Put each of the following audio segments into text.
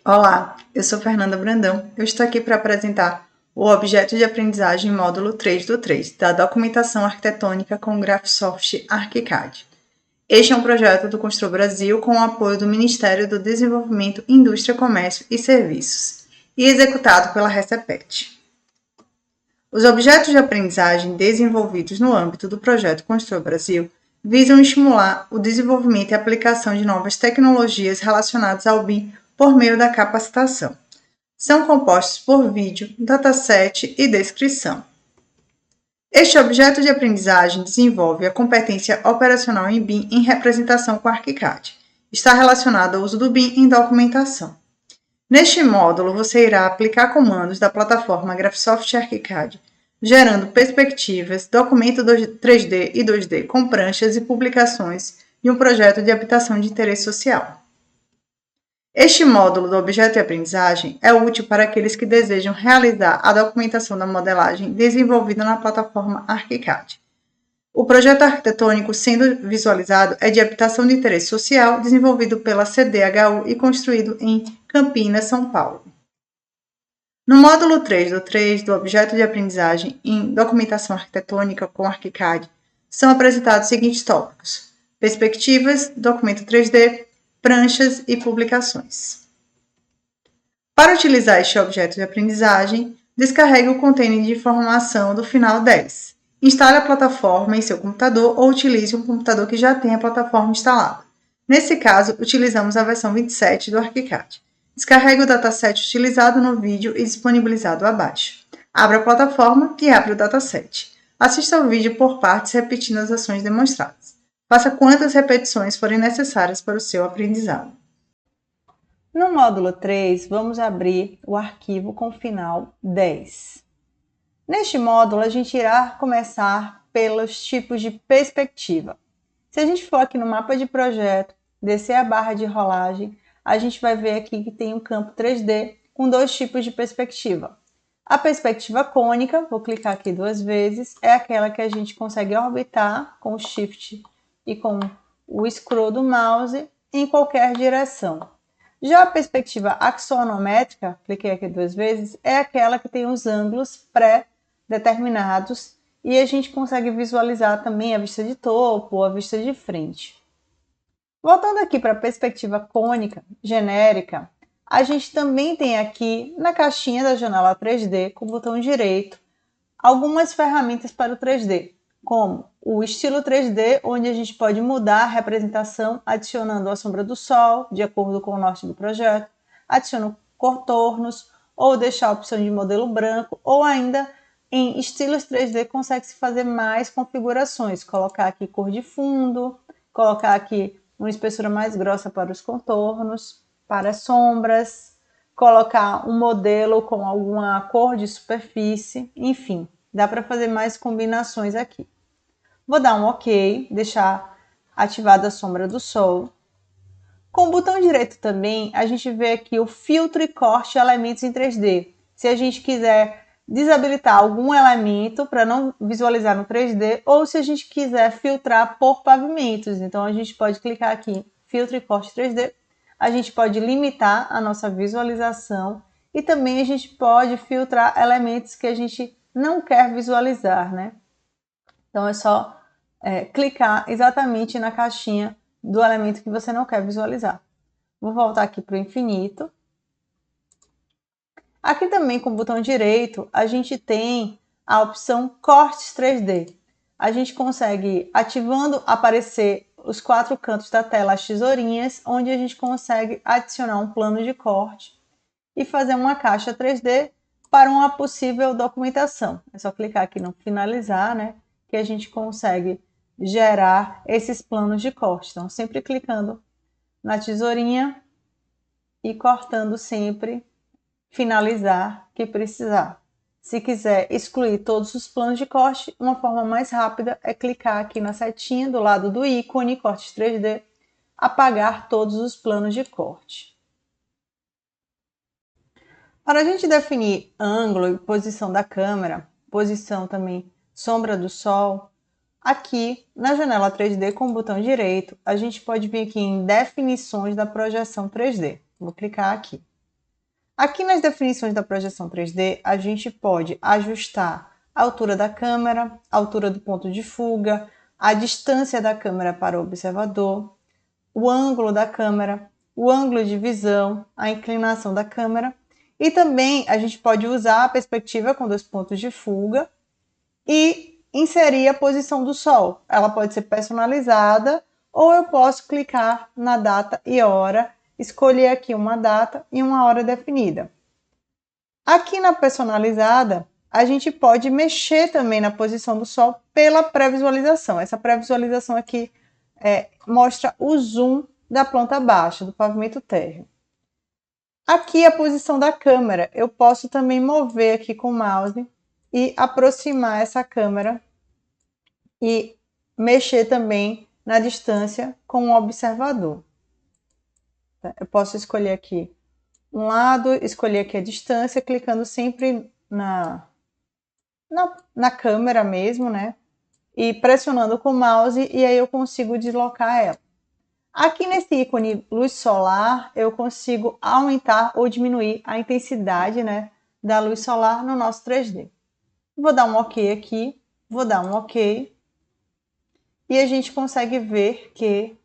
Olá, eu sou Fernanda Brandão. Eu estou aqui para apresentar o objeto de aprendizagem módulo 3 do 3, da documentação arquitetônica com o Graphisoft ArchiCAD. Este é um projeto do Constru Brasil com o apoio do Ministério do Desenvolvimento, Indústria, Comércio e Serviços e executado pela Recepet. Os objetos de aprendizagem desenvolvidos no âmbito do projeto Constru Brasil visam estimular o desenvolvimento e aplicação de novas tecnologias relacionadas ao BIM por meio da capacitação. São compostos por vídeo, dataset e descrição. Este objeto de aprendizagem desenvolve a competência operacional em BIM em representação com ArchiCAD. Está relacionado ao uso do BIM em documentação. Neste módulo, você irá aplicar comandos da plataforma Graphisoft ArchiCAD, gerando perspectivas, documento 3D e 2D com pranchas e publicações de um projeto de habitação de interesse social. Este módulo do objeto de aprendizagem é útil para aqueles que desejam realizar a documentação da modelagem desenvolvida na plataforma ArchiCAD. O projeto arquitetônico sendo visualizado é de habitação de interesse social, desenvolvido pela CDHU e construído em Campinas, São Paulo. No módulo 3 do objeto de aprendizagem em documentação arquitetônica com ArchiCAD, são apresentados os seguintes tópicos: perspectivas, documento 3D, pranchas e publicações. Para utilizar este objeto de aprendizagem, descarregue o container de informação do final 10. Instale a plataforma em seu computador ou utilize um computador que já tenha a plataforma instalada. Nesse caso, utilizamos a versão 27 do ArchiCAD. Descarregue o dataset utilizado no vídeo e disponibilizado abaixo. Abra a plataforma e abra o dataset. Assista ao vídeo por partes repetindo as ações demonstradas. Faça quantas repetições forem necessárias para o seu aprendizado. No módulo 3, vamos abrir o arquivo com final 10. Neste módulo, a gente irá começar pelos tipos de perspectiva. Se a gente for aqui no mapa de projeto, descer a barra de rolagem, a gente vai ver aqui que tem um campo 3D com dois tipos de perspectiva. A perspectiva cônica, vou clicar aqui 2 vezes, é aquela que a gente consegue orbitar com o Shift e com o scroll do mouse em qualquer direção. Já a perspectiva axonométrica, cliquei aqui 2 vezes, é aquela que tem os ângulos pré-determinados e a gente consegue visualizar também a vista de topo ou a vista de frente. Voltando aqui para a perspectiva cônica genérica, a gente também tem aqui na caixinha da janela 3D, com o botão direito, algumas ferramentas para o 3D, como o estilo 3D, onde a gente pode mudar a representação adicionando a sombra do sol, de acordo com o norte do projeto, adiciona contornos, ou deixar a opção de modelo branco, ou ainda em estilos 3D consegue-se fazer mais configurações, colocar aqui cor de fundo, colocar aqui uma espessura mais grossa para os contornos, para as sombras, colocar um modelo com alguma cor de superfície, enfim, dá para fazer mais combinações aqui. Vou dar um OK, deixar ativada a sombra do sol. Com o botão direito também, a gente vê aqui o filtro e corte de elementos em 3D. Se a gente quiser desabilitar algum elemento para não visualizar no 3D, ou se a gente quiser filtrar por pavimentos, então a gente pode clicar aqui, filtro e corte 3D, a gente pode limitar a nossa visualização e também a gente pode filtrar elementos que a gente não quer visualizar, né? Então é só clicar exatamente na caixinha do elemento que você não quer visualizar. Vou voltar aqui para o infinito. Aqui também com o botão direito, a gente tem a opção Cortes 3D. A gente consegue, ativando, aparecer os 4 cantos da tela, as tesourinhas, onde a gente consegue adicionar um plano de corte e fazer uma caixa 3D para uma possível documentação. É só clicar aqui no finalizar, né, que a gente consegue gerar esses planos de corte. Então, sempre clicando na tesourinha e cortando sempre finalizar que precisar. Se quiser excluir todos os planos de corte, uma forma mais rápida é clicar aqui na setinha do lado do ícone Cortes 3D, apagar todos os planos de corte. Para a gente definir ângulo e posição da câmera, posição também sombra do sol, aqui na janela 3D com o botão direito, a gente pode vir aqui em definições da projeção 3D. Vou clicar aqui. Aqui nas definições da projeção 3D, a gente pode ajustar a altura da câmera, a altura do ponto de fuga, a distância da câmera para o observador, o ângulo da câmera, o ângulo de visão, a inclinação da câmera. E também a gente pode usar a perspectiva com 2 pontos de fuga e inserir a posição do sol. Ela pode ser personalizada ou eu posso clicar na data e hora, escolher aqui uma data e uma hora definida. Aqui na personalizada, a gente pode mexer também na posição do sol pela pré-visualização. Essa pré-visualização aqui mostra o zoom da planta baixa, do pavimento térreo. Aqui a posição da câmera. Eu posso também mover aqui com o mouse e aproximar essa câmera e mexer também na distância com o observador. Eu posso escolher aqui um lado, escolher aqui a distância, clicando sempre na câmera mesmo, né? E pressionando com o mouse, e aí eu consigo deslocar ela. Aqui nesse ícone luz solar, eu consigo aumentar ou diminuir a intensidade, né, da luz solar no nosso 3D. Vou dar um OK aqui, vou dar um OK. E a gente consegue ver que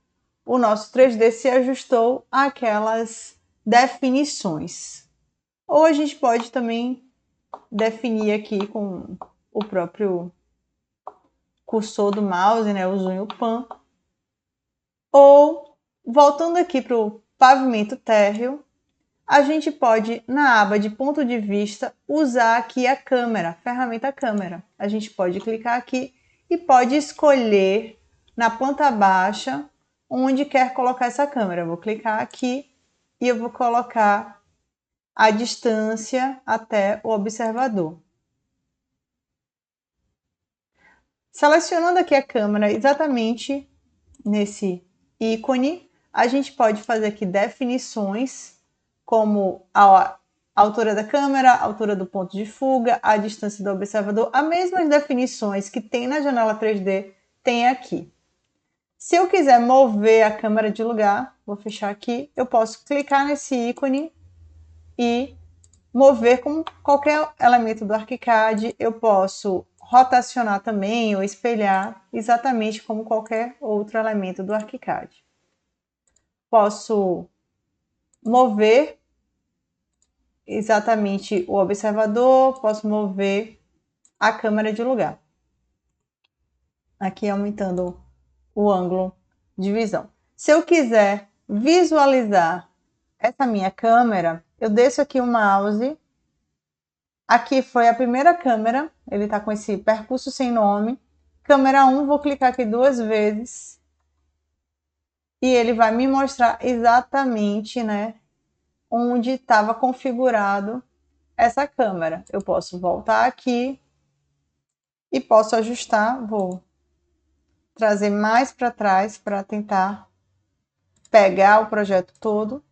o nosso 3D se ajustou àquelas definições. Ou a gente pode também definir aqui com o próprio cursor do mouse, né, o zoom e o pan. Ou, voltando aqui para o pavimento térreo, a gente pode, na aba de ponto de vista, usar aqui a câmera, a ferramenta câmera. A gente pode clicar aqui e pode escolher na planta baixa onde quer colocar essa câmera. Eu vou clicar aqui e eu vou colocar a distância até o observador. Selecionando aqui a câmera exatamente nesse ícone, a gente pode fazer aqui definições como a altura da câmera, a altura do ponto de fuga, a distância do observador, as mesmas definições que tem na janela 3D tem aqui. Se eu quiser mover a câmera de lugar, vou fechar aqui, eu posso clicar nesse ícone e mover com qualquer elemento do ArchiCAD. Eu posso rotacionar também ou espelhar exatamente como qualquer outro elemento do ArchiCAD. Posso mover exatamente o observador, posso mover a câmera de lugar. Aqui aumentando o ângulo de visão. Se eu quiser visualizar essa minha câmera, eu desço aqui o mouse. Aqui foi a primeira câmera, ele está com esse percurso sem nome. Câmera 1, vou clicar aqui 2 vezes. E ele vai me mostrar exatamente, né, onde estava configurado essa câmera. Eu posso voltar aqui e posso ajustar. Vou trazer mais para trás para tentar pegar o projeto todo.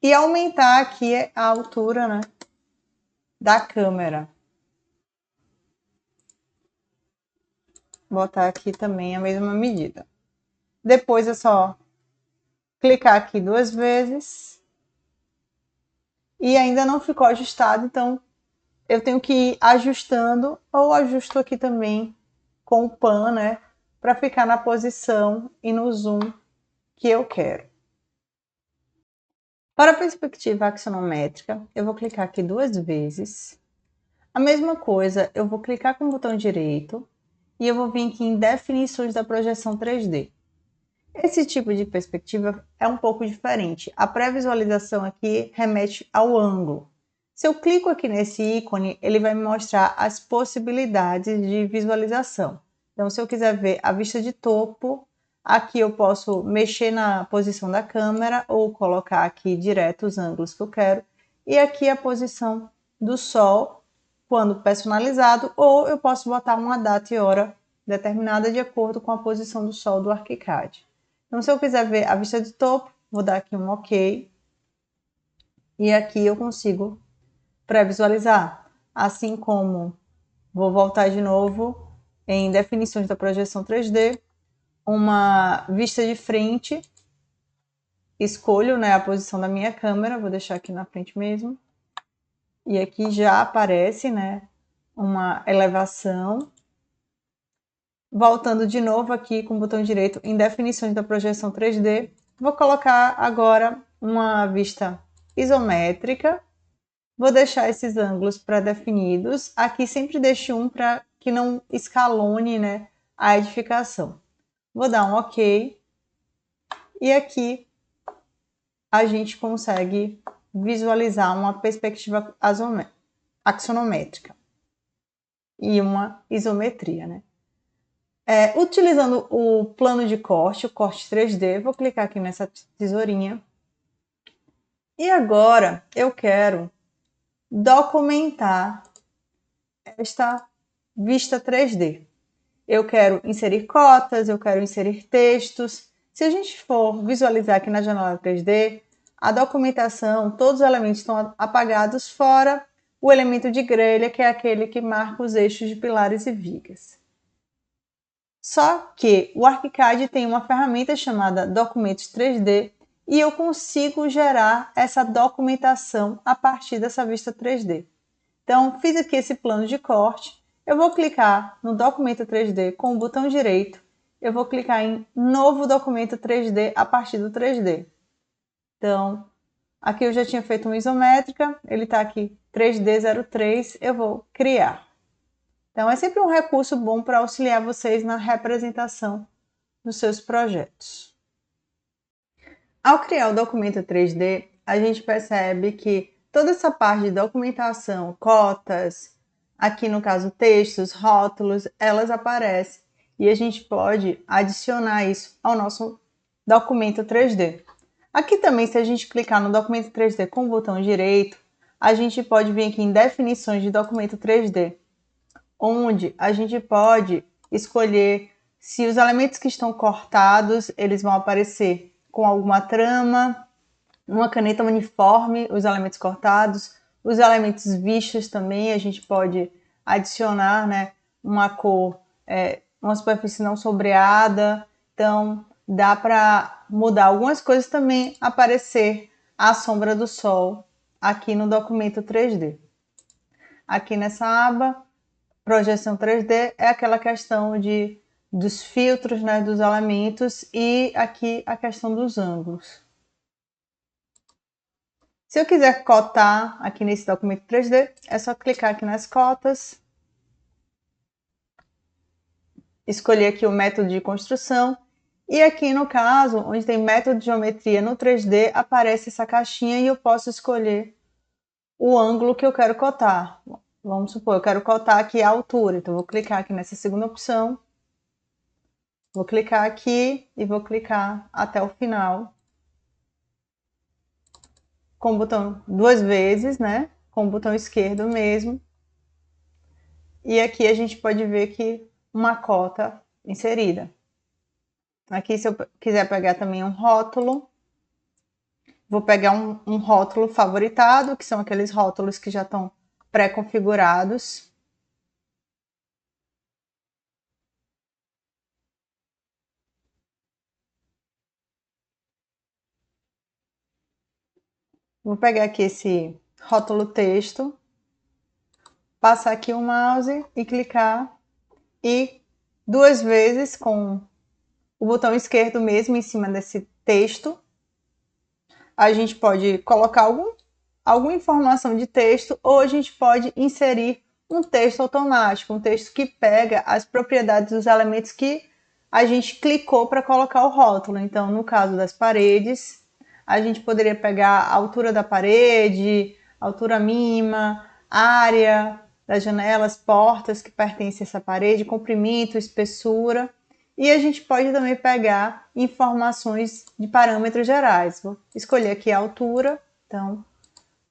E aumentar aqui a altura, né, da câmera. Botar aqui também a mesma medida. Depois é só clicar aqui 2 vezes. E ainda não ficou ajustado, então eu tenho que ir ajustando, ou ajusto aqui também com o pan, né, para ficar na posição e no zoom que eu quero. Para a perspectiva axonométrica, eu vou clicar aqui 2 vezes. A mesma coisa, eu vou clicar com o botão direito e eu vou vir aqui em definições da projeção 3D. Esse tipo de perspectiva é um pouco diferente. A pré-visualização aqui remete ao ângulo. Se eu clico aqui nesse ícone, ele vai me mostrar as possibilidades de visualização. Então, se eu quiser ver a vista de topo, aqui eu posso mexer na posição da câmera ou colocar aqui direto os ângulos que eu quero. E aqui a posição do sol, quando personalizado, ou eu posso botar uma data e hora determinada de acordo com a posição do sol do ArchiCAD. Então, se eu quiser ver a vista de topo, vou dar aqui um OK. E aqui eu consigo pré-visualizar. Assim como vou voltar de novo em definições da projeção 3D, uma vista de frente escolho, né, a posição da minha câmera, vou deixar aqui na frente mesmo. E aqui já aparece, né, uma elevação. Voltando de novo aqui com o botão direito em definições da projeção 3D, vou colocar agora uma vista isométrica. Vou deixar esses ângulos pré-definidos. Aqui sempre deixo um para que não escalone, né, a edificação. Vou dar um OK. E aqui a gente consegue visualizar uma perspectiva axonométrica e uma isometria, né? Utilizando o plano de corte, o corte 3D, vou clicar aqui nessa tesourinha. E agora eu quero documentar esta vista 3D. Eu quero inserir cotas, eu quero inserir textos. Se a gente for visualizar aqui na janela 3D, a documentação, todos os elementos estão apagados, fora o elemento de grelha, que é aquele que marca os eixos de pilares e vigas. Só que o ArchiCAD tem uma ferramenta chamada Documentos 3D e eu consigo gerar essa documentação a partir dessa vista 3D. Então, fiz aqui esse plano de corte. Eu vou clicar no documento 3D com o botão direito. Eu vou clicar em novo documento 3D a partir do 3D. Então, aqui eu já tinha feito uma isométrica, ele está aqui 3D03, eu vou criar. Então, é sempre um recurso bom para auxiliar vocês na representação dos seus projetos. Ao criar o documento 3D, a gente percebe que toda essa parte de documentação, cotas, aqui no caso textos, rótulos, elas aparecem e a gente pode adicionar isso ao nosso documento 3D. Aqui também, se a gente clicar no documento 3D com o botão direito, a gente pode vir aqui em definições de documento 3D, onde a gente pode escolher se os elementos que estão cortados, eles vão aparecer com alguma trama, uma caneta uniforme, os elementos cortados, os elementos vistos também, a gente pode adicionar, né, uma cor, uma superfície não sombreada, então dá para mudar algumas coisas também, aparecer a sombra do sol aqui no documento 3D. Aqui nessa aba, projeção 3D, é aquela questão dos filtros, né, dos elementos, e aqui a questão dos ângulos. Se eu quiser cotar aqui nesse documento 3D, é só clicar aqui nas cotas, escolher aqui o método de construção, e aqui no caso, onde tem método de geometria no 3D, aparece essa caixinha e eu posso escolher o ângulo que eu quero cotar. Vamos supor, eu quero cotar aqui a altura, então vou clicar aqui nessa segunda opção, vou clicar aqui e vou clicar até o final, com o botão duas vezes, né? Com o botão esquerdo mesmo. E aqui a gente pode ver que uma cota inserida. Aqui, se eu quiser pegar também um rótulo, vou pegar um rótulo favoritado, que são aqueles rótulos que já estão pré-configurados. Vou pegar aqui esse rótulo texto, passar aqui o mouse e clicar, e duas vezes com o botão esquerdo mesmo em cima desse texto, a gente pode colocar alguma informação de texto, ou a gente pode inserir um texto automático, um texto que pega as propriedades dos elementos que a gente clicou para colocar o rótulo. Então, no caso das paredes, a gente poderia pegar a altura da parede, altura mínima, área das janelas, portas que pertencem a essa parede, comprimento, espessura. E a gente pode também pegar informações de parâmetros gerais. Vou escolher aqui a altura, então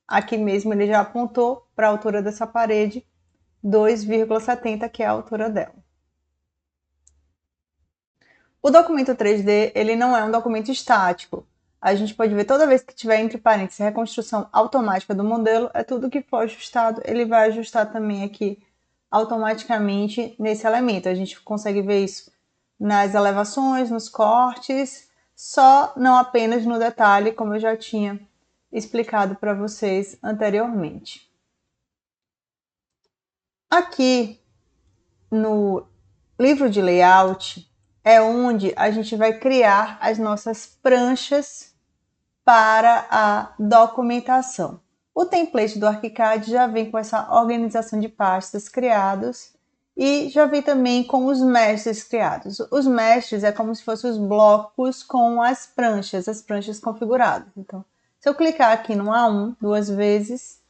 aqui mesmo ele já apontou para a altura dessa parede, 2,70, que é a altura dela. O documento 3D, ele não é um documento estático. A gente pode ver toda vez que tiver entre parênteses reconstrução automática do modelo, é tudo que for ajustado, ele vai ajustar também aqui automaticamente nesse elemento. A gente consegue ver isso nas elevações, nos cortes, só não apenas no detalhe, como eu já tinha explicado para vocês anteriormente. Aqui no livro de layout é onde a gente vai criar as nossas pranchas para a documentação. O template do ArchiCAD já vem com essa organização de pastas criados e já vem também com os mestres criados. Os mestres é como se fossem os blocos com as pranchas configuradas. Então, se eu clicar aqui no A1 duas vezes,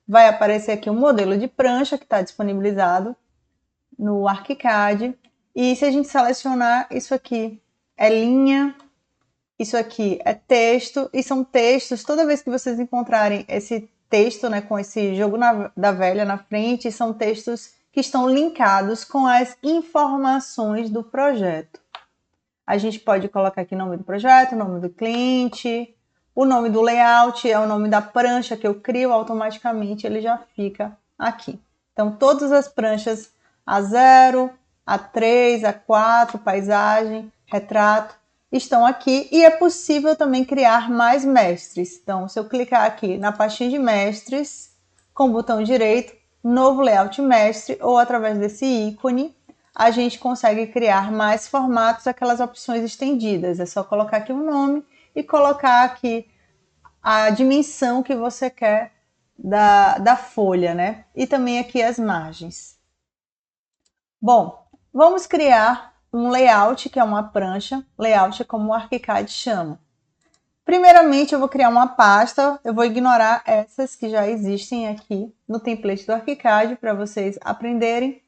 vai aparecer aqui um modelo de prancha que está disponibilizado no ArchiCAD. E se a gente selecionar, isso aqui é linha, isso aqui é texto, e são textos, toda vez que vocês encontrarem esse texto, né, com esse jogo da velha na frente, são textos que estão linkados com as informações do projeto. A gente pode colocar aqui o nome do projeto, o nome do cliente, o nome do layout, é o nome da prancha que eu crio, automaticamente ele já fica aqui. Então, todas as pranchas A0, A3, A4, paisagem, retrato, estão aqui e é possível também criar mais mestres. Então, se eu clicar aqui na pastinha de mestres, com o botão direito, novo layout mestre, ou através desse ícone, a gente consegue criar mais formatos, aquelas opções estendidas. É só colocar aqui o nome e colocar aqui a dimensão que você quer da folha, né? E também aqui as margens. Bom, vamos criar um layout, que é uma prancha. Layout é como o ArchiCAD chama. Primeiramente, eu vou criar uma pasta. Eu vou ignorar essas que já existem aqui no template do ArchiCAD para vocês aprenderem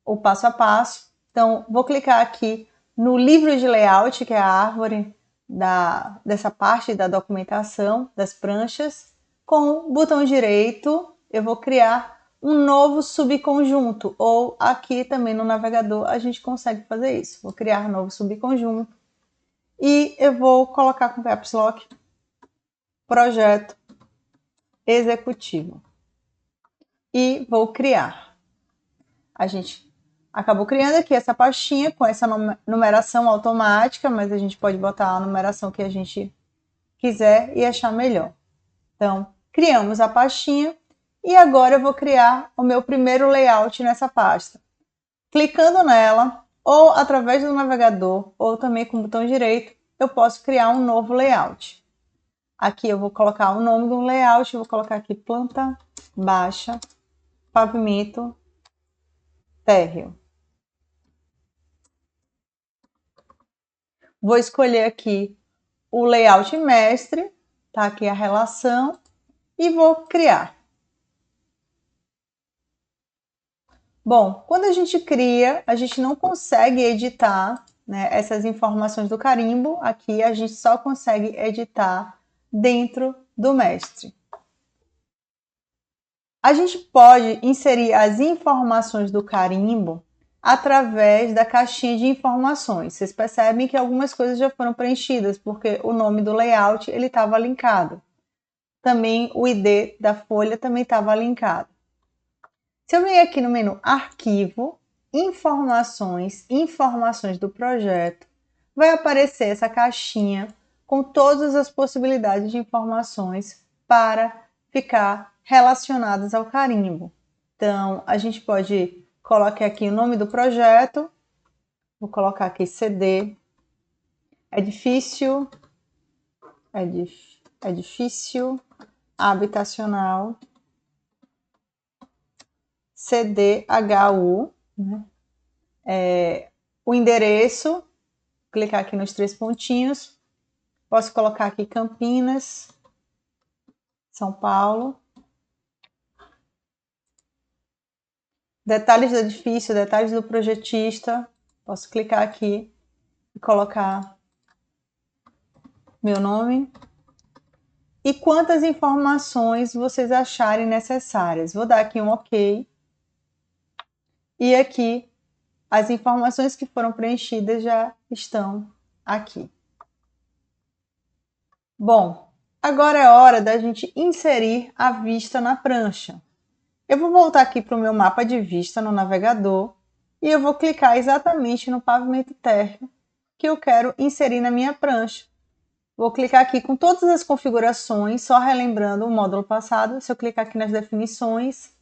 o passo a passo. Então, vou clicar aqui no livro de layout, que é a árvore dessa parte da documentação das pranchas. Com o botão direito, eu vou criar um novo subconjunto, ou aqui também no navegador a gente consegue fazer isso. Vou criar um novo subconjunto e eu vou colocar com caps lock projeto executivo e vou criar. A gente acabou criando aqui essa pastinha com essa numeração automática, mas a gente pode botar a numeração que a gente quiser e achar melhor. Então, criamos a pastinha. E agora eu vou criar o meu primeiro layout nessa pasta. Clicando nela, ou através do navegador, ou também com o botão direito, eu posso criar um novo layout. Aqui eu vou colocar o nome do layout, vou colocar aqui planta baixa, pavimento, térreo. Vou escolher aqui o layout mestre, tá aqui a relação, e vou criar. Bom, quando a gente cria, a gente não consegue editar, né, essas informações do carimbo. Aqui a gente só consegue editar dentro do mestre. A gente pode inserir as informações do carimbo através da caixinha de informações. Vocês percebem que algumas coisas já foram preenchidas, porque o nome do layout ele estava linkado. Também o ID da folha também estava linkado. Se eu venho aqui no menu Arquivo, Informações do projeto, vai aparecer essa caixinha com todas as possibilidades de informações para ficar relacionadas ao carimbo. Então, a gente pode colocar aqui o nome do projeto, vou colocar aqui CD, edifício habitacional, CDHU, né? O endereço, clicar aqui nos três pontinhos, posso colocar aqui Campinas, São Paulo. Detalhes do edifício, detalhes do projetista, posso clicar aqui e colocar meu nome. E quantas informações vocês acharem necessárias. Vou dar aqui um OK. E aqui, as informações que foram preenchidas já estão aqui. Bom, agora é hora da gente inserir a vista na prancha. Eu vou voltar aqui para o meu mapa de vista no navegador e eu vou clicar exatamente no pavimento térreo que eu quero inserir na minha prancha. Vou clicar aqui com todas as configurações, só relembrando o módulo passado. Se eu clicar aqui nas definições,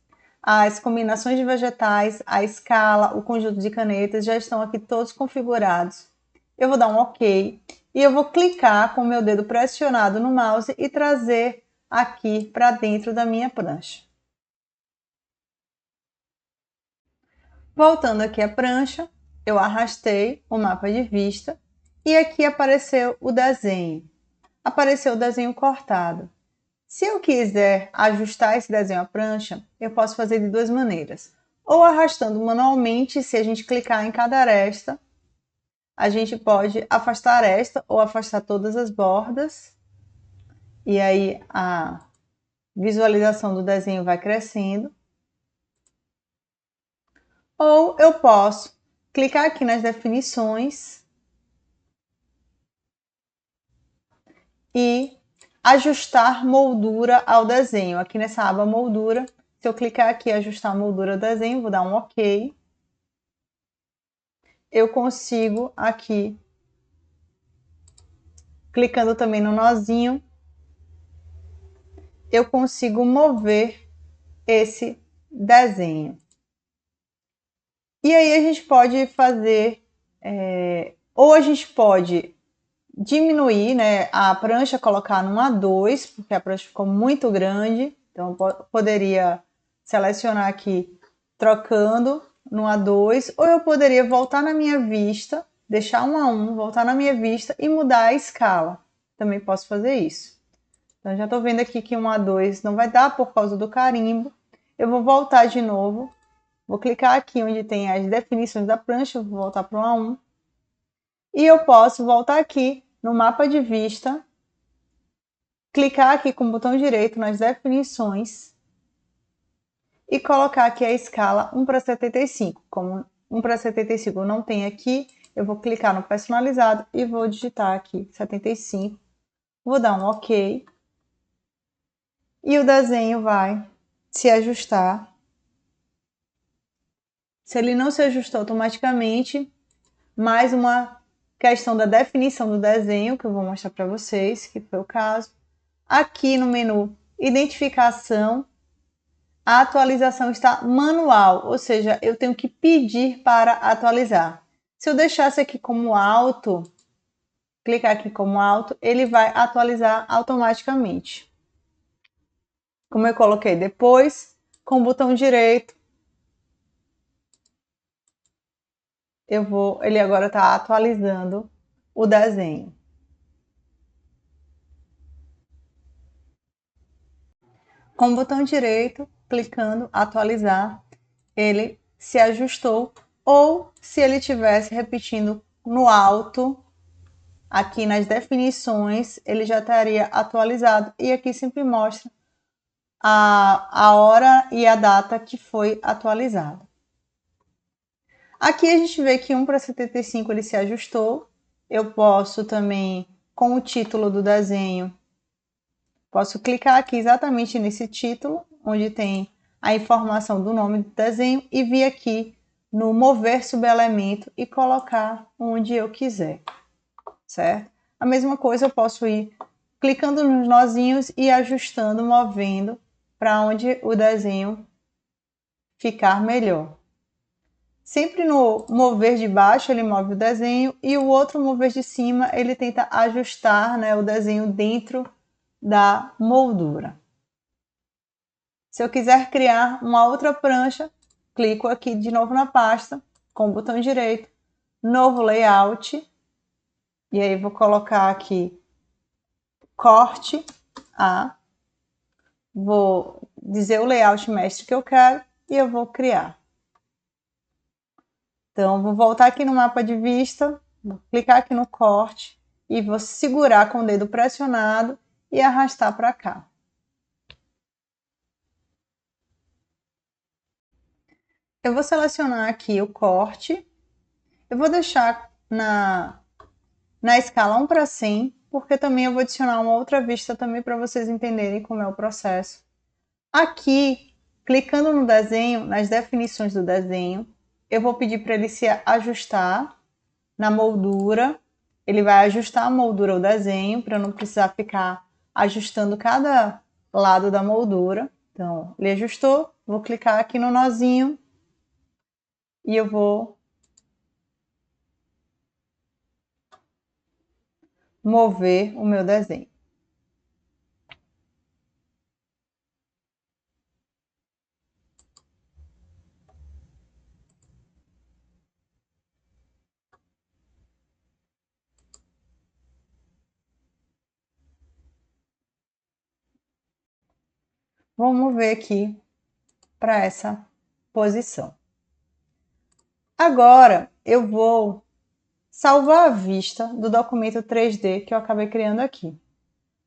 as combinações de vegetais, a escala, o conjunto de canetas já estão aqui todos configurados. Eu vou dar um OK e eu vou clicar com o meu dedo pressionado no mouse e trazer aqui para dentro da minha prancha. Voltando aqui à prancha, eu arrastei o mapa de vista e aqui apareceu o desenho. Apareceu o desenho cortado. Se eu quiser ajustar esse desenho à prancha, eu posso fazer de duas maneiras. Ou arrastando manualmente, se a gente clicar em cada aresta, a gente pode afastar a aresta ou afastar todas as bordas. E aí a visualização do desenho vai crescendo. Ou eu posso clicar aqui nas definições e ajustar moldura ao desenho. Aqui nessa aba moldura, se eu clicar aqui ajustar moldura ao desenho, vou dar um OK. Eu consigo aqui, clicando também no nozinho, eu consigo mover esse desenho. E aí a gente pode fazer, ou a gente pode diminuir, né, a prancha, colocar no A2, porque a prancha ficou muito grande. Então, poderia selecionar aqui, trocando no A2, ou eu poderia voltar na minha vista, deixar um A1, voltar na minha vista e mudar a escala. Também posso fazer isso. Então, já estou vendo aqui que um A2 não vai dar por causa do carimbo. Eu vou voltar de novo. Vou clicar aqui onde tem as definições da prancha, vou voltar para o A1. E eu posso voltar aqui no mapa de vista, clicar aqui com o botão direito nas definições e colocar aqui a escala 1:75. Como 1:75 não tem aqui, eu vou clicar no personalizado e vou digitar aqui 75. Vou dar um OK. E o desenho vai se ajustar. Se ele não se ajustou automaticamente, mais uma questão da definição do desenho, que eu vou mostrar para vocês, que foi o caso. Aqui no menu Identificação, a atualização está manual, ou seja, eu tenho que pedir para atualizar. Se eu deixasse aqui como auto, clicar aqui como auto, ele vai atualizar automaticamente. Como eu coloquei depois, com o botão direito, ele agora está atualizando o desenho. Com o botão direito, clicando atualizar, ele se ajustou, ou se ele estivesse repetindo no alto, aqui nas definições, ele já estaria atualizado, e aqui sempre mostra a hora e a data que foi atualizado. Aqui a gente vê que 1:75 ele se ajustou. Eu posso também, com o título do desenho, posso clicar aqui exatamente nesse título, onde tem a informação do nome do desenho, e vir aqui no mover subelemento e colocar onde eu quiser, certo? A mesma coisa eu posso ir clicando nos nozinhos e ajustando, movendo para onde o desenho ficar melhor. Sempre no mover de baixo ele move o desenho, e o outro mover de cima ele tenta ajustar, né, o desenho dentro da moldura. Se eu quiser criar uma outra prancha, clico aqui de novo na pasta, com o botão direito, novo layout, e aí vou colocar aqui corte A, vou dizer o layout mestre que eu quero e eu vou criar. Então, vou voltar aqui no mapa de vista, vou clicar aqui no corte e vou segurar com o dedo pressionado e arrastar para cá. Eu vou selecionar aqui o corte, eu vou deixar na escala 1:100, porque também eu vou adicionar uma outra vista também para vocês entenderem como é o processo. Aqui, clicando no desenho, nas definições do desenho, eu vou pedir para ele se ajustar na moldura, ele vai ajustar a moldura ao desenho, para não precisar ficar ajustando cada lado da moldura. Então, ele ajustou, vou clicar aqui no nozinho e eu vou mover o meu desenho. Vou mover aqui para essa posição. Agora eu vou salvar a vista do documento 3D que eu acabei criando aqui.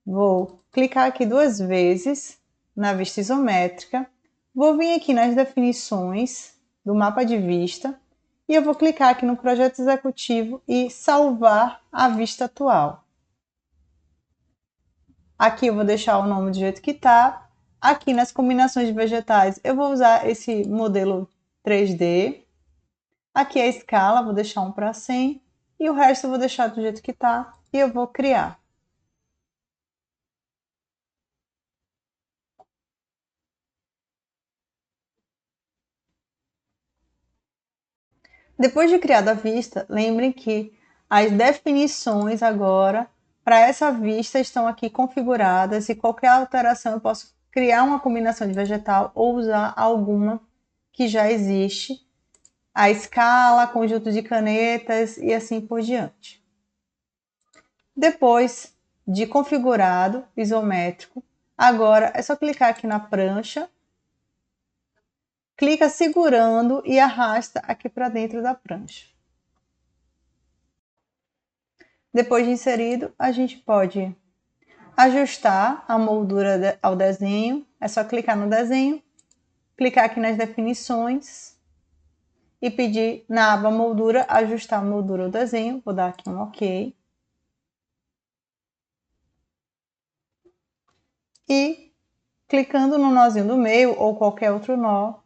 Vou clicar aqui 2 vezes na vista isométrica, vou vir aqui nas definições do mapa de vista e eu vou clicar aqui no projeto executivo e salvar a vista atual. Aqui eu vou deixar o nome do jeito que está. Aqui nas combinações de vegetais eu vou usar esse modelo 3D. Aqui a escala, vou deixar 1 para 100 e o resto eu vou deixar do jeito que está e eu vou criar. Depois de criada a vista, lembrem que as definições agora para essa vista estão aqui configuradas e qualquer alteração eu posso criar uma combinação de vegetal ou usar alguma que já existe, a escala, conjunto de canetas e assim por diante. Depois de configurado isométrico, agora é só clicar aqui na prancha, clica segurando e arrasta aqui para dentro da prancha. Depois de inserido, a gente pode ajustar a moldura ao desenho. É só clicar no desenho, clicar aqui nas definições e pedir na aba moldura, ajustar a moldura ao desenho. Vou dar aqui um OK. E clicando no nozinho do meio ou qualquer outro nó,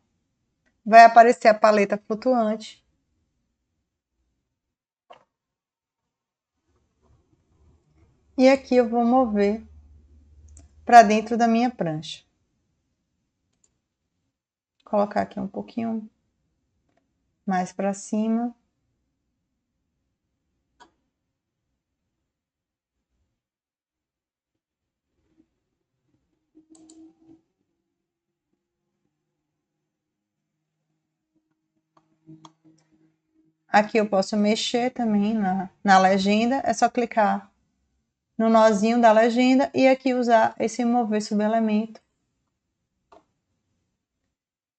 vai aparecer a paleta flutuante. E aqui eu vou mover para dentro da minha prancha. Vou colocar aqui um pouquinho mais para cima. Aqui eu posso mexer também na legenda, é só clicar no nozinho da legenda e aqui usar esse mover subelemento.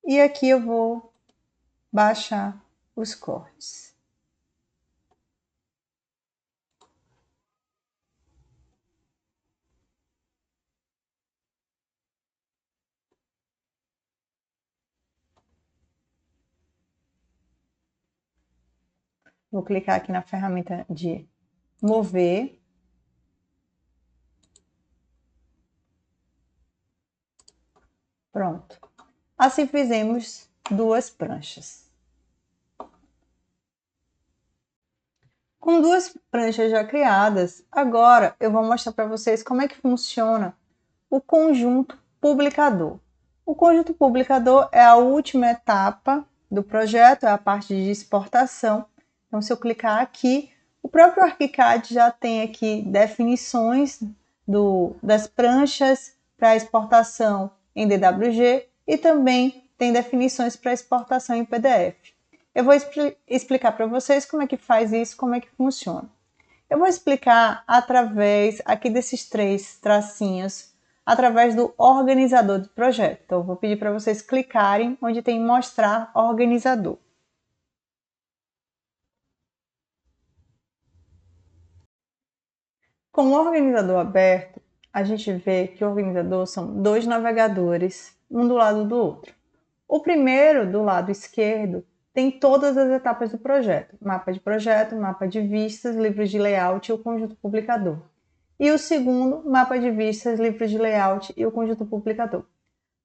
E aqui eu vou baixar os cortes. Vou clicar aqui na ferramenta de mover. Pronto. Assim fizemos 2 pranchas. Com 2 pranchas já criadas, agora eu vou mostrar para vocês como é que funciona o conjunto publicador. O conjunto publicador é a última etapa do projeto, é a parte de exportação. Então, se eu clicar aqui, o próprio ArchiCAD já tem aqui definições das pranchas para exportação em DWG e também tem definições para exportação em PDF. Eu vou explicar para vocês como é que faz isso, como é que funciona. Eu vou explicar através aqui desses 3 tracinhos, através do organizador do projeto. Então, eu vou pedir para vocês clicarem onde tem mostrar organizador. Com o organizador aberto, a gente vê que o organizador são 2 navegadores, um do lado do outro. O primeiro, do lado esquerdo, tem todas as etapas do projeto. Mapa de vistas, livro de layout e o conjunto publicador. E o segundo, mapa de vistas, livro de layout e o conjunto publicador.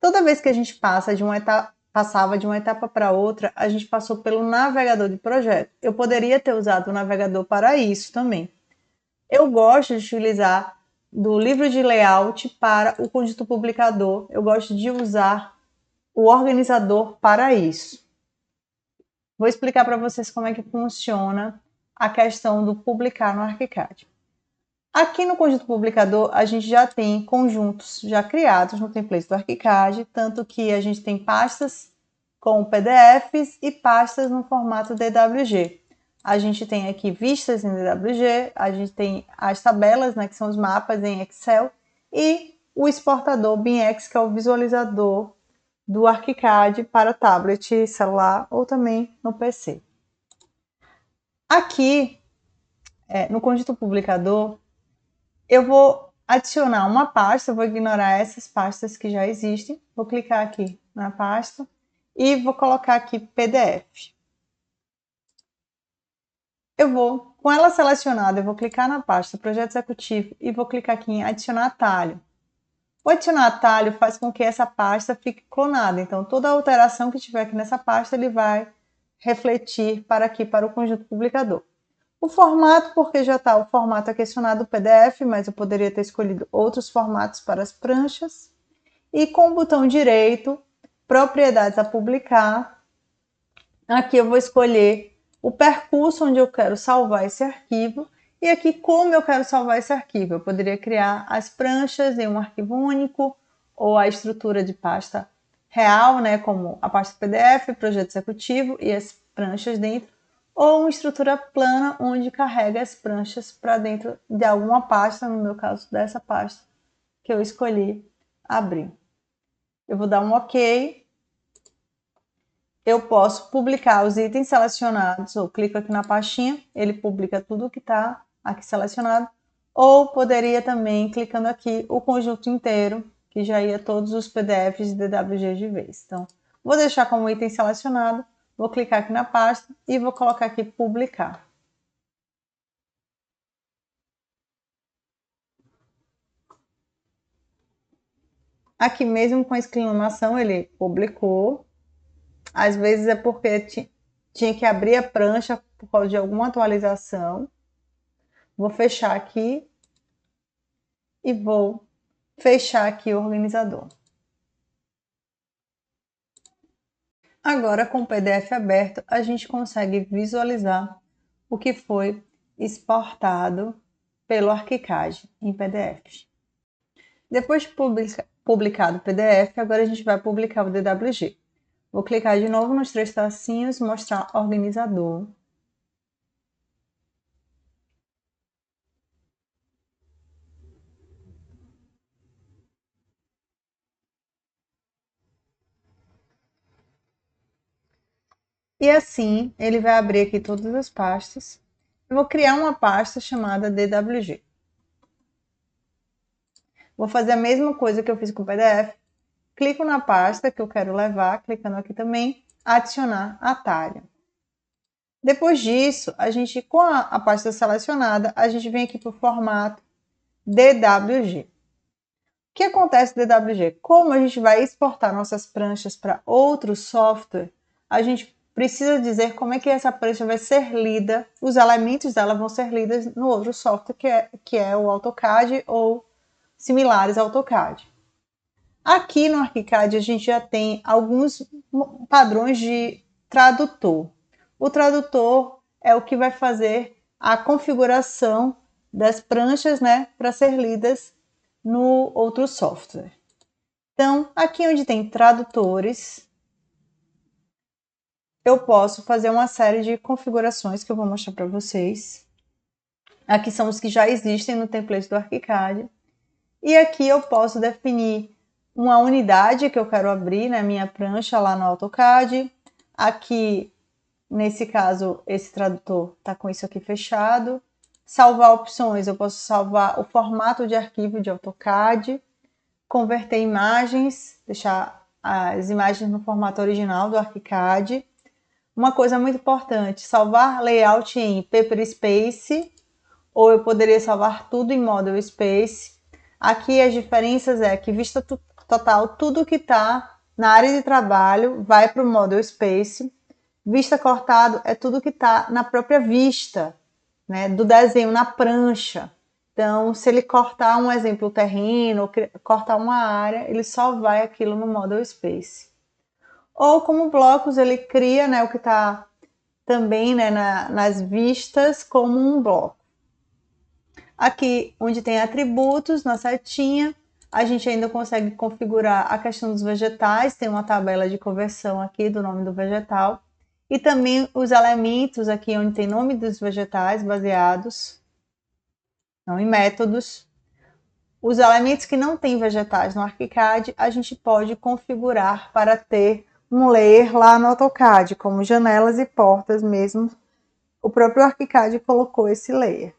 Toda vez que a gente passava de uma etapa para outra, a gente passou pelo navegador de projeto. Eu poderia ter usado o navegador para isso também, Eu gosto de utilizar do livro de layout para o conjunto publicador. Eu gosto de usar o organizador para isso. Vou explicar para vocês como é que funciona a questão do publicar no ArchiCAD. Aqui no conjunto publicador, a gente já tem conjuntos já criados no template do ArchiCAD, tanto que a gente tem pastas com PDFs e pastas no formato DWG. A gente tem aqui vistas em DWG, a gente tem as tabelas, né, que são os mapas em Excel, e o exportador BIMX, que é o visualizador do ArchiCAD para tablet, celular ou também no PC. Aqui, no conjunto publicador, eu vou adicionar uma pasta, eu vou ignorar essas pastas que já existem, vou clicar aqui na pasta e vou colocar aqui PDF. Com ela selecionada, eu vou clicar na pasta Projeto Executivo e vou clicar aqui em Adicionar Atalho. O adicionar atalho faz com que essa pasta fique clonada, então toda alteração que tiver aqui nessa pasta, ele vai refletir para aqui, para o conjunto publicador. O formato, porque já está o formato questionado do PDF, mas eu poderia ter escolhido outros formatos para as pranchas. E com o botão direito, propriedades a publicar, aqui eu vou escolher o percurso onde eu quero salvar esse arquivo. E aqui, como eu quero salvar esse arquivo? Eu poderia criar as pranchas em um arquivo único, ou a estrutura de pasta real, né, como a pasta PDF, projeto executivo e as pranchas dentro, ou uma estrutura plana, onde carrega as pranchas para dentro de alguma pasta, no meu caso, dessa pasta que eu escolhi abrir. Eu vou dar um OK. Eu posso publicar os itens selecionados, ou clico aqui na pastinha, ele publica tudo que está aqui selecionado, ou poderia também, clicando aqui, o conjunto inteiro, que já ia todos os PDFs de DWG de vez. Então, vou deixar como item selecionado, vou clicar aqui na pasta e vou colocar aqui publicar. Aqui mesmo com exclamação ele publicou. Às vezes é porque tinha que abrir a prancha por causa de alguma atualização. Vou fechar aqui e vou fechar aqui o organizador. Agora, com o PDF aberto, a gente consegue visualizar o que foi exportado pelo ArchiCAD em PDF. Depois de publicado o PDF, agora a gente vai publicar o DWG. Vou clicar de novo nos 3 tracinhos, mostrar organizador. E assim, ele vai abrir aqui todas as pastas. Eu vou criar uma pasta chamada DWG. Vou fazer a mesma coisa que eu fiz com o PDF. Clico na pasta que eu quero levar, clicando aqui também, adicionar atalho. Depois disso, a gente, com a pasta selecionada, a gente vem aqui para o formato DWG. O que acontece no DWG? Como a gente vai exportar nossas pranchas para outro software, a gente precisa dizer como é que essa prancha vai ser lida, os elementos dela vão ser lidos no outro software, que é o AutoCAD ou similares ao AutoCAD. Aqui no ArchiCAD a gente já tem alguns padrões de tradutor. O tradutor é o que vai fazer a configuração das pranchas, né, para ser lidas no outro software. Então, aqui onde tem tradutores, eu posso fazer uma série de configurações que eu vou mostrar para vocês. Aqui são os que já existem no template do ArchiCAD. E aqui eu posso definir uma unidade que eu quero abrir na minha prancha lá no AutoCAD. Aqui, nesse caso, esse tradutor está com isso aqui fechado. Salvar opções, eu posso salvar o formato de arquivo de AutoCAD. Converter imagens, deixar as imagens no formato original do ArchiCAD. Uma coisa muito importante, salvar layout em Paper Space, ou eu poderia salvar tudo em Model Space. Aqui as diferenças é que vista total, tudo que está na área de trabalho vai para o Model Space. Vista cortado é tudo que está na própria vista, né, do desenho, na prancha. Então, se ele cortar um exemplo, o terreno, ou cortar uma área, ele só vai aquilo no Model Space. Ou como blocos, ele cria, né, o que está também, né, nas vistas como um bloco. Aqui, onde tem atributos, na setinha, a gente ainda consegue configurar a questão dos vegetais, tem uma tabela de conversão aqui do nome do vegetal, e também os elementos aqui onde tem nome dos vegetais baseados, não em métodos. Os elementos que não têm vegetais no ArchiCAD, a gente pode configurar para ter um layer lá no AutoCAD, como janelas e portas mesmo. O próprio ArchiCAD colocou esse layer.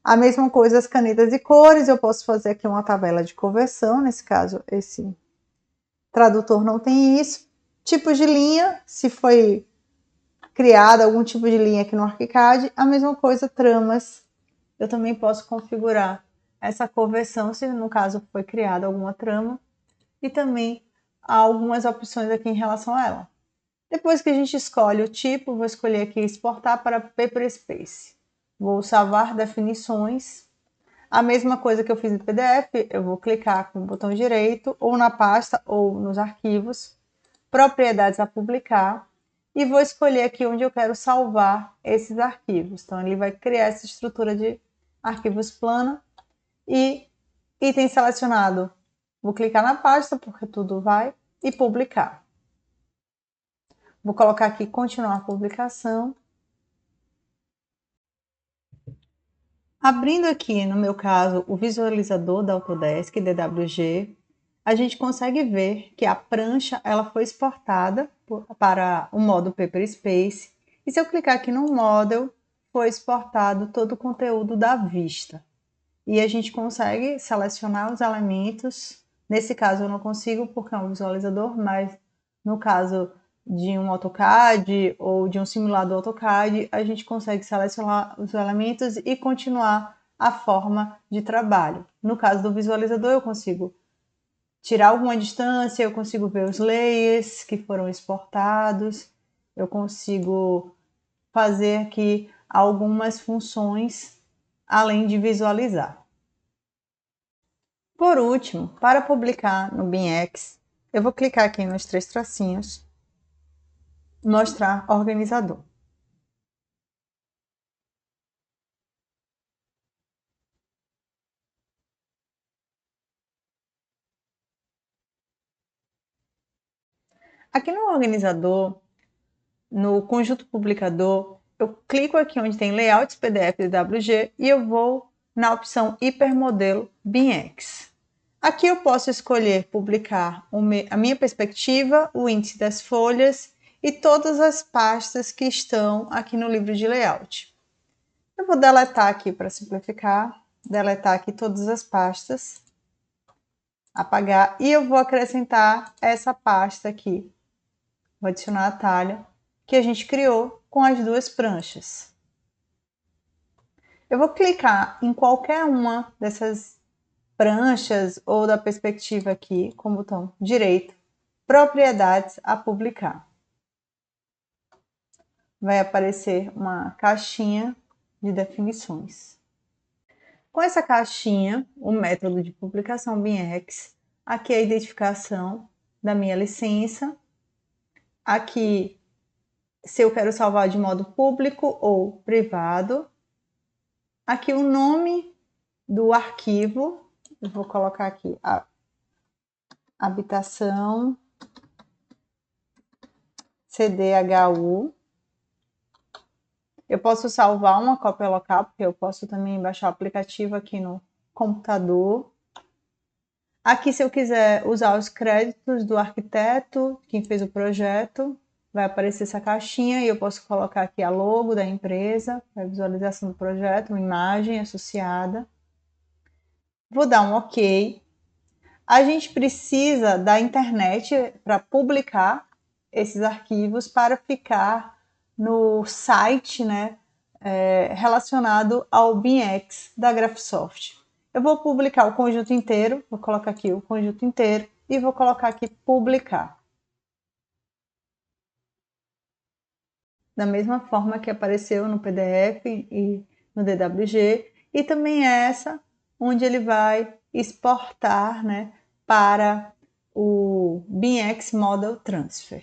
A mesma coisa as canetas e cores, eu posso fazer aqui uma tabela de conversão, nesse caso esse tradutor não tem isso. Tipos de linha, se foi criado algum tipo de linha aqui no ArchiCAD, a mesma coisa tramas, eu também posso configurar essa conversão, se no caso foi criada alguma trama, e também há algumas opções aqui em relação a ela. Depois que a gente escolhe o tipo, vou escolher aqui exportar para Paperspace. Vou salvar definições. A mesma coisa que eu fiz no PDF, eu vou clicar com o botão direito, ou na pasta, ou nos arquivos, propriedades a publicar, e vou escolher aqui onde eu quero salvar esses arquivos. Então, ele vai criar essa estrutura de arquivos plana e item selecionado. Vou clicar na pasta, porque tudo vai, e publicar. Vou colocar aqui continuar a publicação. Abrindo aqui, no meu caso, o visualizador da Autodesk DWG, a gente consegue ver que a prancha ela foi exportada para o modo Paperspace. E se eu clicar aqui no Model, foi exportado todo o conteúdo da vista. E a gente consegue selecionar os elementos. Nesse caso eu não consigo porque é um visualizador, mas no caso de um AutoCAD ou de um simulador AutoCAD, a gente consegue selecionar os elementos e continuar a forma de trabalho. No caso do visualizador, eu consigo tirar alguma distância, eu consigo ver os layers que foram exportados, eu consigo fazer aqui algumas funções além de visualizar. Por último, para publicar no BIMX, eu vou clicar aqui nos três tracinhos, mostrar organizador. Aqui no organizador, no conjunto publicador, eu clico aqui onde tem layouts PDF DWG e eu vou na opção hipermodelo BIMX. Aqui eu posso escolher publicar a minha perspectiva, o índice das folhas e todas as pastas que estão aqui no livro de layout. Eu vou deletar aqui para simplificar, deletar aqui todas as pastas, apagar e eu vou acrescentar essa pasta aqui. Vou adicionar a talha que a gente criou com as duas pranchas. Eu vou clicar em qualquer uma dessas pranchas ou da perspectiva aqui com o botão direito, propriedades a publicar. Vai aparecer uma caixinha de definições. Com essa caixinha, o método de publicação BIMX, aqui é a identificação da minha licença, aqui se eu quero salvar de modo público ou privado, aqui o nome do arquivo, eu vou colocar aqui a habitação CDHU. Eu posso salvar uma cópia local, porque eu posso também baixar o aplicativo aqui no computador. Aqui, se eu quiser usar os créditos do arquiteto, quem fez o projeto, vai aparecer essa caixinha e eu posso colocar aqui a logo da empresa, a visualização do projeto, uma imagem associada. Vou dar um OK. A gente precisa da internet para publicar esses arquivos para ficar no site, né, relacionado ao BIMX da Graphisoft. Eu vou publicar o conjunto inteiro, vou colocar aqui o conjunto inteiro e vou colocar aqui publicar. Da mesma forma que apareceu no PDF e no DWG, e também essa onde ele vai exportar, né, para o BIMX Model Transfer.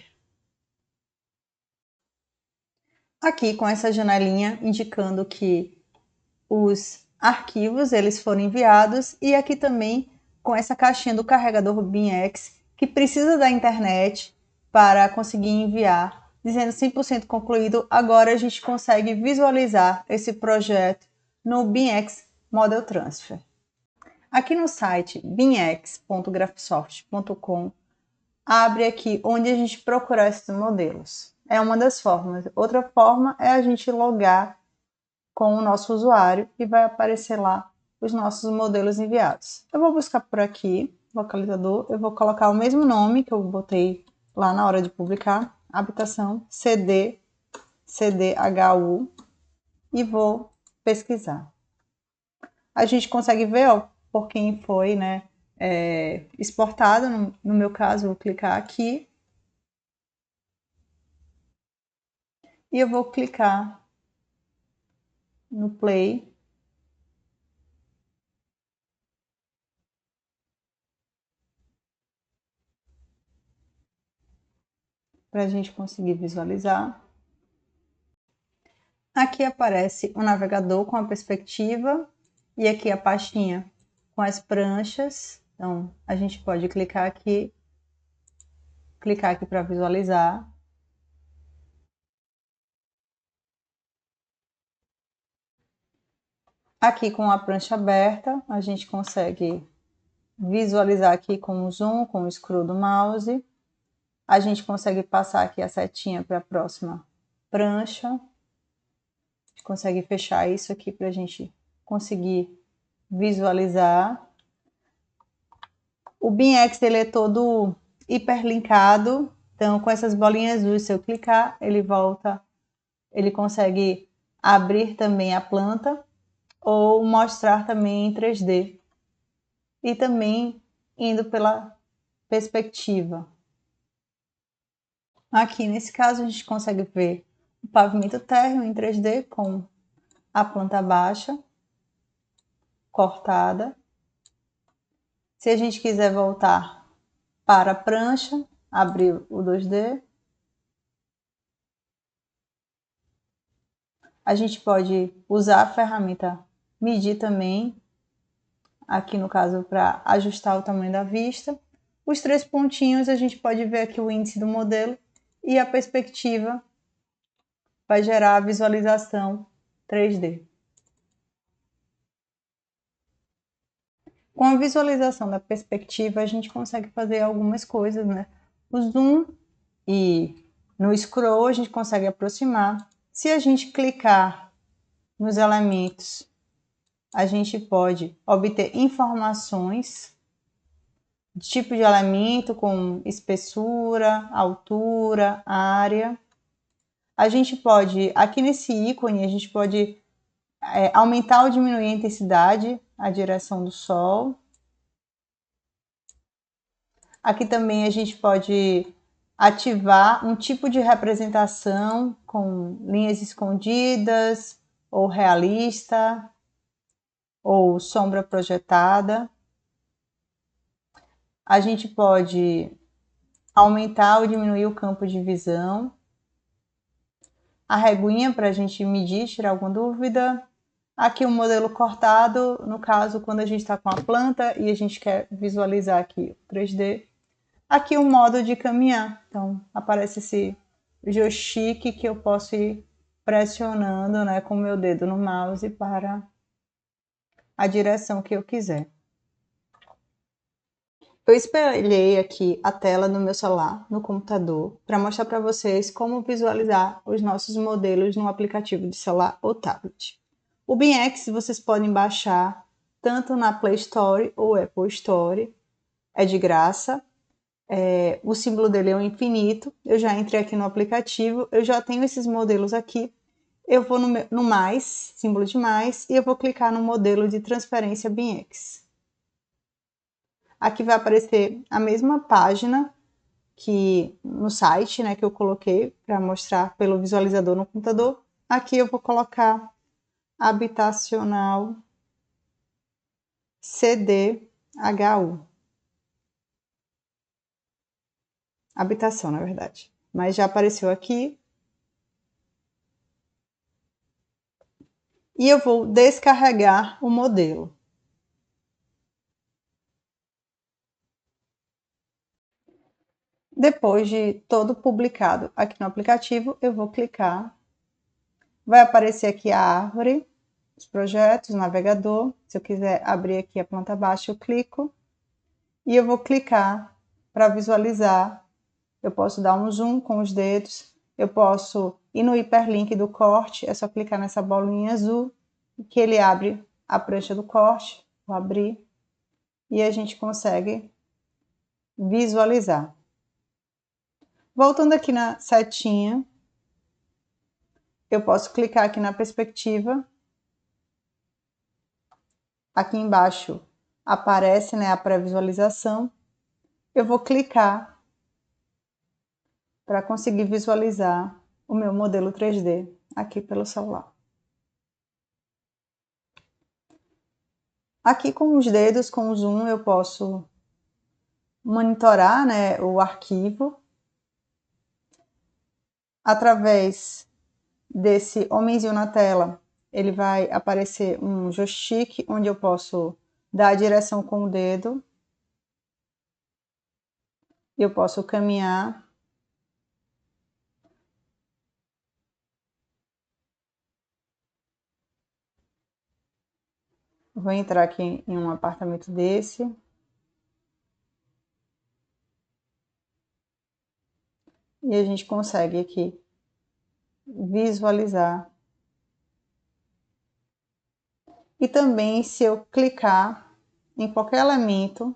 Aqui com essa janelinha indicando que os arquivos eles foram enviados e aqui também com essa caixinha do carregador BIMX que precisa da internet para conseguir enviar, dizendo 100% concluído. Agora a gente consegue visualizar esse projeto no BIMX Model Transfer. Aqui no site bimx.graphisoft.com abre aqui onde a gente procurar esses modelos. É uma das formas. Outra forma é a gente logar com o nosso usuário e vai aparecer lá os nossos modelos enviados. Eu vou buscar por aqui, localizador, eu vou colocar o mesmo nome que eu botei lá na hora de publicar, habitação CDHU, e vou pesquisar. A gente consegue ver, ó, por quem foi, né, exportado. No meu caso, eu vou clicar aqui e eu vou clicar no play. Para a gente conseguir visualizar. Aqui aparece o navegador com a perspectiva e aqui a pastinha com as pranchas. Então, a gente pode clicar aqui para visualizar. Aqui com a prancha aberta, a gente consegue visualizar aqui com o zoom, com o scroll do mouse. A gente consegue passar aqui a setinha para a próxima prancha. A gente consegue fechar isso aqui para a gente conseguir visualizar. O BIMX ele é todo hiperlinkado, então com essas bolinhas azuis, se eu clicar, ele volta, ele consegue abrir também a planta ou mostrar também em 3D. E também indo pela perspectiva. Aqui nesse caso a gente consegue ver o pavimento térreo em 3D com a planta baixa, cortada. Se a gente quiser voltar para a prancha, abrir o 2D. A gente pode usar a ferramenta medir também, aqui no caso para ajustar o tamanho da vista. Os 3 pontinhos a gente pode ver aqui o índice do modelo e a perspectiva vai gerar a visualização 3D. Com a visualização da perspectiva, a gente consegue fazer algumas coisas, né? O zoom e no scroll a gente consegue aproximar. Se a gente clicar nos elementos, a gente pode obter informações de tipo de elemento, com espessura, altura, área. A gente pode, aqui nesse ícone, a gente pode aumentar ou diminuir a intensidade, a direção do sol. Aqui também a gente pode ativar um tipo de representação com linhas escondidas, ou realista, ou sombra projetada. A gente pode aumentar ou diminuir o campo de visão. A reguinha para a gente medir, tirar alguma dúvida. Aqui o modelo cortado, no caso, quando a gente está com a planta e a gente quer visualizar aqui o 3D. Aqui o modo de caminhar. Então, aparece esse joystick que eu posso ir pressionando, né, com o meu dedo no mouse para a direção que eu quiser. Eu espelhei aqui a tela do meu celular no computador para mostrar para vocês como visualizar os nossos modelos no aplicativo de celular ou tablet. O BIMX vocês podem baixar tanto na Play Store ou Apple Store, é de graça. O símbolo dele é o infinito. Eu já entrei aqui no aplicativo, eu já tenho esses modelos aqui. Eu vou no mais, símbolo de mais, e eu vou clicar no modelo de transferência BIMX. Aqui vai aparecer a mesma página que no site, né, que eu coloquei para mostrar pelo visualizador no computador. Aqui eu vou colocar habitacional CDHU. Habitação, na verdade. Mas já apareceu aqui. E eu vou descarregar o modelo. Depois de todo publicado aqui no aplicativo, eu vou clicar. Vai aparecer aqui a árvore, os projetos, o navegador. Se eu quiser abrir aqui a planta baixa, eu clico. E eu vou clicar para visualizar. Eu posso dar um zoom com os dedos. Eu posso ir no hiperlink do corte. É só clicar nessa bolinha azul que ele abre a prancha do corte. Vou abrir. E a gente consegue visualizar. Voltando aqui na setinha, eu posso clicar aqui na perspectiva. Aqui embaixo aparece, né, a pré-visualização. Eu vou clicar para conseguir visualizar o meu modelo 3D aqui pelo celular. Aqui com os dedos, com o zoom, eu posso monitorar, né, o arquivo. Através desse homenzinho na tela, ele vai aparecer um joystick onde eu posso dar a direção com o dedo. Eu posso caminhar. Vou entrar aqui em um apartamento desse. E a gente consegue aqui visualizar. E também, se eu clicar em qualquer elemento,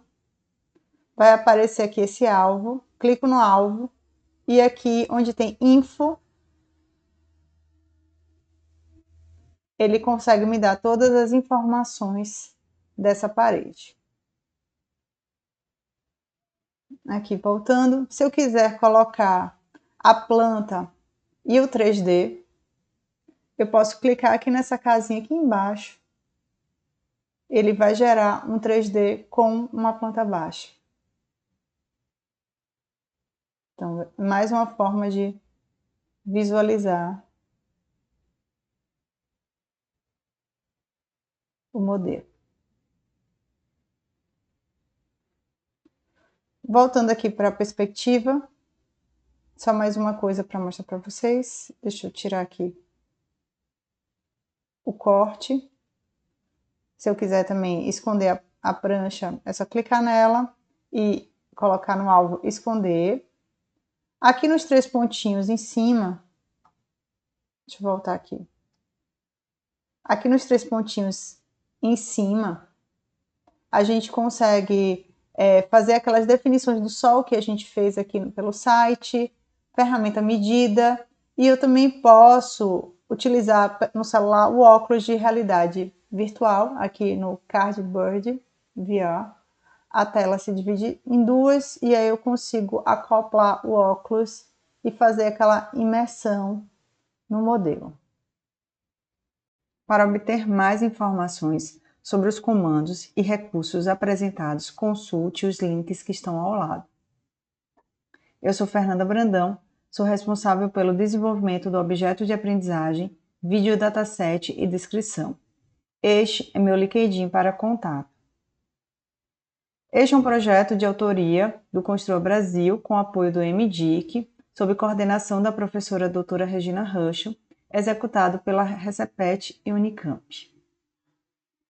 vai aparecer aqui esse alvo. Clico no alvo e aqui onde tem info, ele consegue me dar todas as informações dessa parede. Aqui voltando, se eu quiser colocar a planta e o 3D, eu posso clicar aqui nessa casinha aqui embaixo. Ele vai gerar um 3D com uma planta baixa. Então, mais uma forma de visualizar o modelo. Voltando aqui para a perspectiva, só mais uma coisa para mostrar para vocês. Deixa eu tirar aqui o corte. Se eu quiser também esconder a prancha, é só clicar nela e colocar no alvo esconder. Aqui nos 3 pontinhos em cima, deixa eu voltar aqui. Aqui nos 3 pontinhos em cima, a gente consegue fazer aquelas definições do sol que a gente fez aqui pelo site, ferramenta medida, e eu também posso utilizar no celular o óculos de realidade virtual, aqui no Cardboard VR. A tela se divide em duas e aí eu consigo acoplar o óculos e fazer aquela imersão no modelo. Para obter mais informações sobre os comandos e recursos apresentados, consulte os links que estão ao lado. Eu sou Fernanda Brandão, sou responsável pelo desenvolvimento do objeto de aprendizagem, vídeo dataset e descrição. Este é meu LinkedIn para contato. Este é um projeto de autoria do Construa Brasil, com apoio do MDIC, sob coordenação da professora doutora Regina Ruschel, executado pela Recepet e Unicamp.